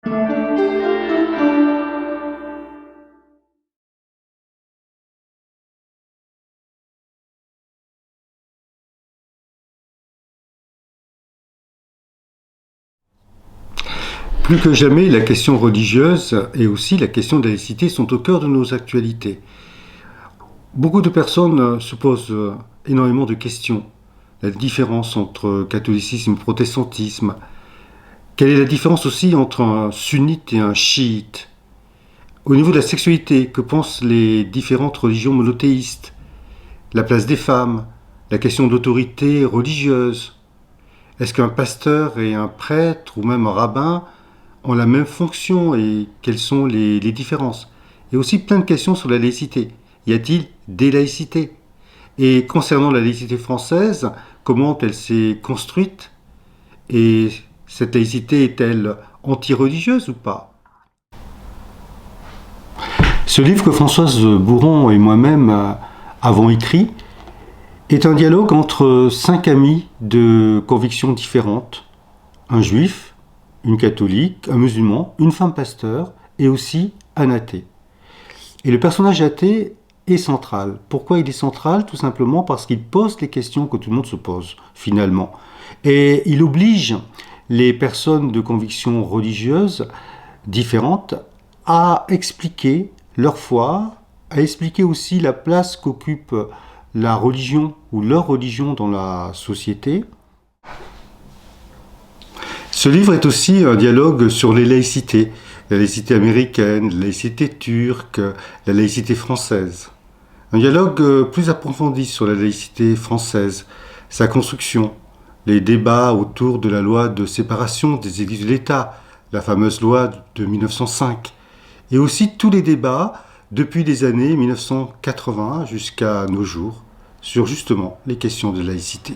Plus que jamais, la question religieuse et aussi la question de la laïcité sont au cœur de nos actualités. Beaucoup de personnes se posent énormément de questions. La différence entre catholicisme et protestantisme. Quelle est la différence aussi entre un sunnite et un chiite? Au niveau de la sexualité, que pensent les différentes religions monothéistes? La place des femmes, la question d'autorité religieuse. Est-ce qu'un pasteur et un prêtre ou même un rabbin ont la même fonction et quelles sont les différences? Et aussi plein de questions sur la laïcité. Y a-t-il des laïcités? Et concernant la laïcité française, comment elle s'est construite? Et cette laïcité est-elle anti-religieuse ou pas? Ce livre que Françoise Bourron et moi-même avons écrit est un dialogue entre 5 amis de convictions différentes. Un juif, une catholique, un musulman, une femme pasteur et aussi un athée. Et le personnage athée est central. Pourquoi il est central? Tout simplement parce qu'il pose les questions que tout le monde se pose, finalement. Et il oblige les personnes de convictions religieuses différentes à expliquer leur foi, à expliquer aussi la place qu'occupe la religion ou leur religion dans la société. Ce livre est aussi un dialogue sur les laïcités. La laïcité américaine, la laïcité turque, la laïcité française. Un dialogue plus approfondi sur la laïcité française, sa construction, les débats autour de la loi de séparation des églises de l'État, la fameuse loi de 1905, et aussi tous les débats depuis les années 1980 jusqu'à nos jours sur justement les questions de laïcité.